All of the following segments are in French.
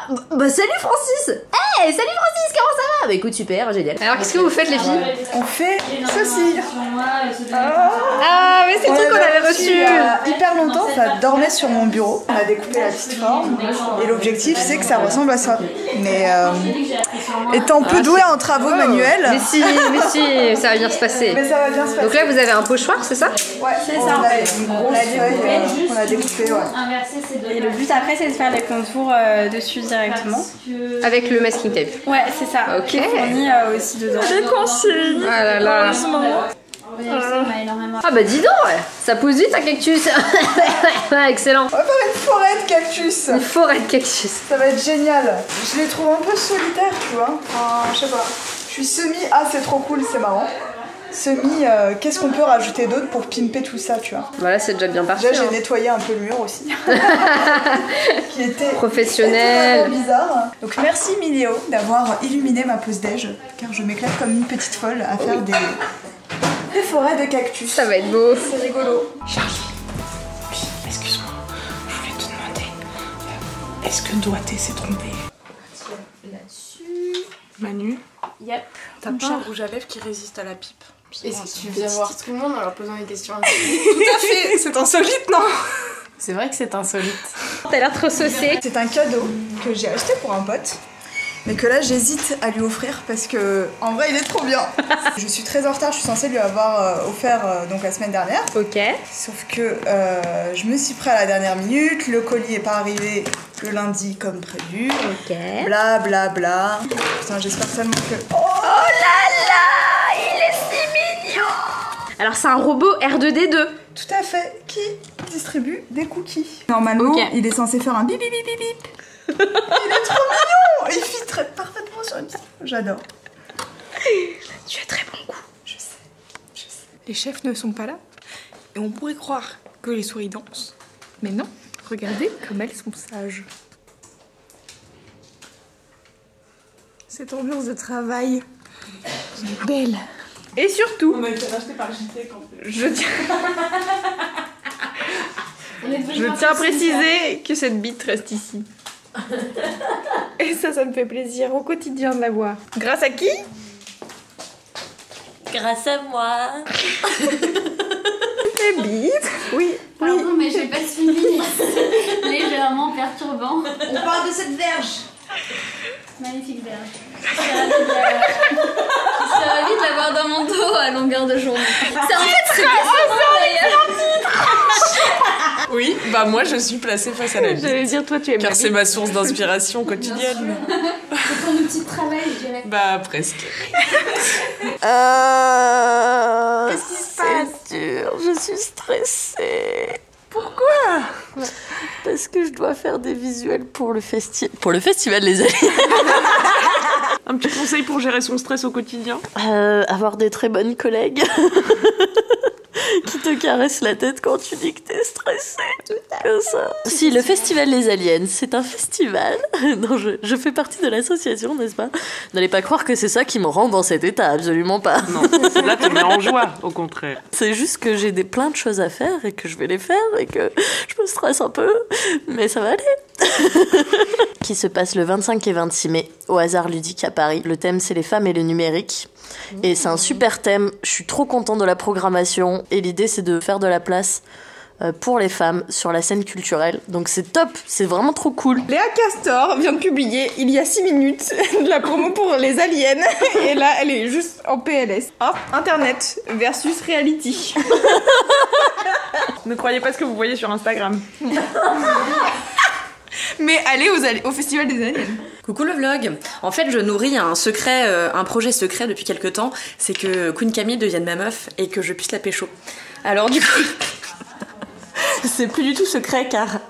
Bah salut Francis. Hey, salut Francis, comment ça va? Bah écoute, super, génial. Alors qu'est-ce que vous faites les filles? On fait ceci. Ah mais c'est le truc qu'on avait reçu. Il y a hyper longtemps, ça dormait sur mon bureau. On a découpé la petite forme et l'objectif c'est que ça ressemble à ça. Mais étant peu doué en travaux manuels. Mais si, ça va bien se passer. Mais ça va bien se passer. Donc là vous avez un pochoir, c'est ça? Ouais, c'est ça. On a une grosse feuille qu'on a découpée, ouais. Et le but après c'est de faire les contours dessus directement. Avec le masking tape. Ouais, c'est ça. Ok. Qui est fourni aussi dedans. Des consignes. Ah là là. Ah bah dis donc, ça pousse vite un cactus. Excellent. On va faire une forêt de cactus. Une forêt de cactus. Ça va être génial. Je les trouve un peu solitaires, tu vois. Enfin, je sais pas. Je suis semi, ah c'est trop cool, c'est marrant. Semi, qu'est-ce qu'on peut rajouter d'autre pour pimper tout ça, tu vois. Voilà, c'est déjà bien parti. Déjà, j'ai nettoyé un peu le mur aussi. Qui était professionnel. Bizarre. Donc merci Miléo d'avoir illuminé ma pause déj, car je m'éclate comme une petite folle à faire des forêts de cactus. Ça va être beau. C'est rigolo. Charlie, oui, excuse-moi, je voulais te demander, est-ce que Doigté s'est trompé? Là-dessus. Manu, Yep. t'as pas un rouge à lèvres qui résiste à la pipe? Est-ce que tu viens voir tout le monde en leur posant des questions? Tout à fait, c'est insolite, non? C'est vrai que c'est insolite. T'as l'air trop saucé. C'est un cadeau que j'ai acheté pour un pote, mais que là j'hésite à lui offrir parce que en vrai il est trop bien. Je suis très en retard, je suis censée lui avoir offert donc la semaine dernière. Ok. Sauf que je me suis pris à la dernière minute, le colis est pas arrivé le lundi comme prévu. Ok. Bla bla bla. Putain, j'espère seulement que... Oh là là, il est si mignon. Alors c'est un robot R2D2. Tout à fait, qui distribue des cookies. Normalement, il est censé faire un bip bip bip bip bip. Il est trop mignon. Il fit très parfaitement sur une... J'adore. Tu as très bon goût. Je sais. Les chefs ne sont pas là, et on pourrait croire que les souris dansent. Mais non, regardez comme elles sont sages. Cette ambiance de travail est belle. Et surtout, on a été racheté par JT quand je tiens à préciser que cette bite reste ici. Et ça me fait plaisir au quotidien de la voir. Grâce à qui? Grâce à moi. Tes bites. Oui. Pardon, mais j'ai pas suivi. Légèrement perturbant. On parle de cette verge. Magnifique verge. Je serais ravie de l'avoir dans mon dos à longueur de journée. C'est en fait très d'ailleurs. Oui, bah moi je suis placée face à la bite. J'allais dire toi tu es car c'est ma source d'inspiration quotidienne. C'est ton outil de travail, je dirais. Bah presque. Qu'est-ce qui se passe? C'est dur, je suis stressée. Pourquoi? Parce que je dois faire des visuels pour le festival Les Aliens. Un petit conseil pour gérer son stress au quotidien? Avoir des très bonnes collègues qui te caressent la tête quand tu dis que t'es stressée. Comme ça. Si, le festival Les Aliens, c'est un festival. Non, je fais partie de l'association, n'est-ce pas? N'allez pas croire que c'est ça qui me rend dans cet état, absolument pas. Non, cela te met en joie, au contraire. C'est juste que j'ai plein de choses à faire et que je vais les faire et que je me stresse un peu, mais ça va aller. Qui se passe le 25 et 26 mai au Hasard Ludique à Paris. Le thème c'est les femmes et le numérique. Et c'est un super thème, je suis trop contente de la programmation et l'idée c'est de faire de la place pour les femmes sur la scène culturelle. Donc c'est top, c'est vraiment trop cool. Léa Castor vient de publier il y a 6 minutes de la promo pour les aliens et là elle est juste en PLS. Internet versus reality. Ne croyez pas ce que vous voyez sur Instagram. Mais allez au festival des aliens. Coucou le vlog. En fait, je nourris un projet secret depuis quelques temps, c'est que Queen Camille devienne ma meuf et que je puisse la pécho. Alors du coup, c'est plus du tout secret car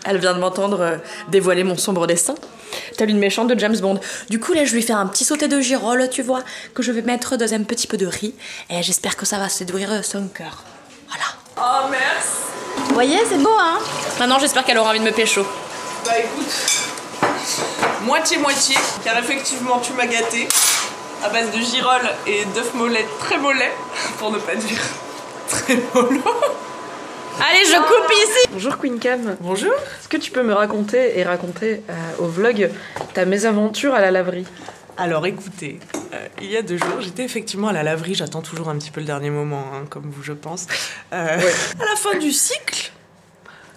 elle vient de m'entendre dévoiler mon sombre destin. Telle une méchante de James Bond. Du coup là, je vais faire un petit sauté de girole, tu vois, que je vais mettre dans un petit peu de riz et j'espère que ça va séduire son cœur. Voilà. Oh merci. Vous voyez, c'est beau hein. Maintenant, j'espère qu'elle aura envie de me pécho. Bah écoute, moitié-moitié, car effectivement tu m'as gâté à base de girolles et d'œufs mollets très mollets, pour ne pas dire très mollo. Allez, je coupe ici. Bonjour Queen Cam. Bonjour. Est-ce que tu peux me raconter au vlog ta mésaventure à la laverie? Alors écoutez, il y a 2 jours, j'étais effectivement à la laverie, j'attends toujours un petit peu le dernier moment, hein, comme vous je pense. À la fin du cycle,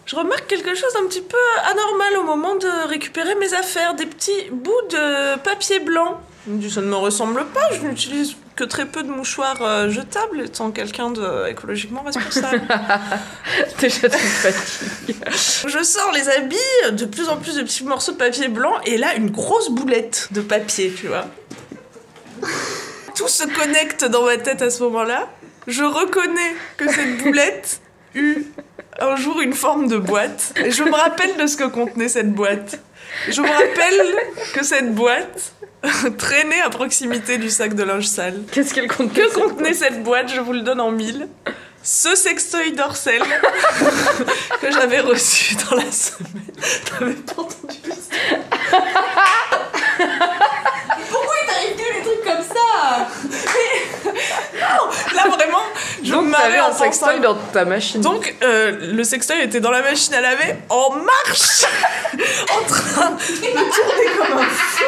je remarque quelque chose d'un petit peu anormal au moment de récupérer mes affaires, des petits bouts de papier blanc. Je me dis, ça ne me ressemble pas, je n'utilise que très peu de mouchoirs jetables, étant quelqu'un de écologiquement responsable. Déjà tu me fatigues. Je sors les habits, de plus en plus de petits morceaux de papier blanc, et là, une grosse boulette de papier, tu vois. Tout se connecte dans ma tête à ce moment-là. Je reconnais que cette boulette eut un jour une forme de boîte. Et je me rappelle de ce que contenait cette boîte. Et je me rappelle que cette boîte traînait à proximité du sac de linge sale. Qu'est-ce qu'elle contenait? Que contenait cette boîte? Je vous le donne en 1000. Ce sextoy d'Orcel que j'avais reçu dans la semaine. T'avais pas entendu ça? Pourquoi il t'arrive que les trucs comme ça? Non, là vraiment, je me marrais en un sextoy dans ta machine. Donc le sextoy était dans la machine à laver, en marche, en train de tourner comme un fou.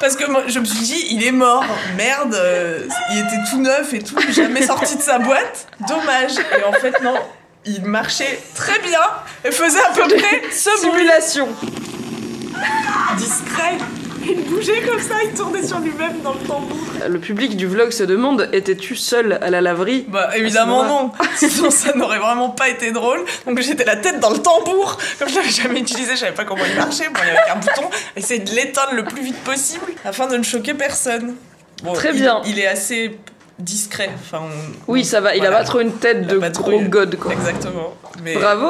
Parce que moi, je me suis dit, il est mort, merde, il était tout neuf et tout, jamais sorti de sa boîte, dommage. Et en fait, non, il marchait très bien et faisait à peu près ce simulation. Discret. Il bougeait comme ça, il tournait sur lui-même dans le tambour. Le public du vlog se demande, étais-tu seule à la laverie? Bah évidemment non, sinon ça n'aurait vraiment pas été drôle. Donc j'étais la tête dans le tambour, comme je l'avais jamais utilisé, je savais pas comment il marchait. Bon, il y avait un bouton, essayer de l'éteindre le plus vite possible afin de ne choquer personne. Bon, très bien. Il est assez discret. Enfin, oui, ça va, il a pas trop une tête de gros god quoi. Exactement. Mais bravo,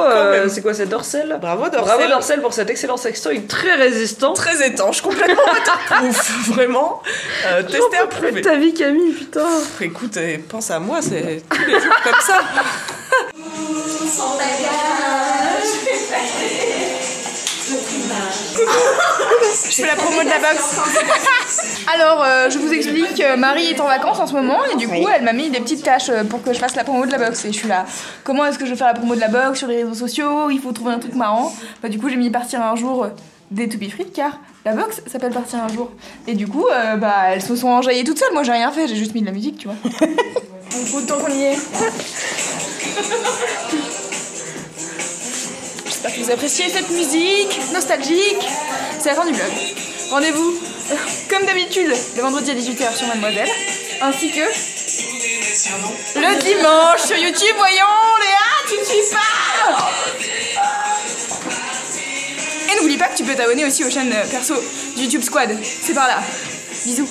c'est quoi, c'est Dorcel? Bravo Dorcel. Bravo Dorcel pour cet excellent sextoy très résistant. Très étanche, complètement waterproof, vraiment. Testé, approuvé. Ta vie Camille, putain. Écoute, pense à moi, c'est tous les jours comme ça. Je fais la promo de la boxe. Alors, je vous explique, Marie est en vacances en ce moment et du coup, elle m'a mis des petites tâches pour que je fasse la promo de la boxe. Et je suis là, comment est-ce que je vais faire la promo de la boxe sur les réseaux sociaux? Il faut trouver un truc marrant. Bah, du coup, j'ai mis partir un jour des To Be Free car la boxe s'appelle partir un jour. Et du coup, bah, elles se sont enjaillées toutes seules. Moi, j'ai rien fait, j'ai juste mis de la musique, tu vois. Donc, autant qu'on y est. J'espère que vous appréciez cette musique nostalgique. C'est la fin du vlog. Rendez-vous, comme d'habitude, le vendredi à 18h sur Mademoiselle, ainsi que le dimanche sur YouTube. Voyons, Léa, tu ne suis pas. Et n'oublie pas que tu peux t'abonner aussi aux chaînes perso du YouTube Squad. C'est par là. Bisous.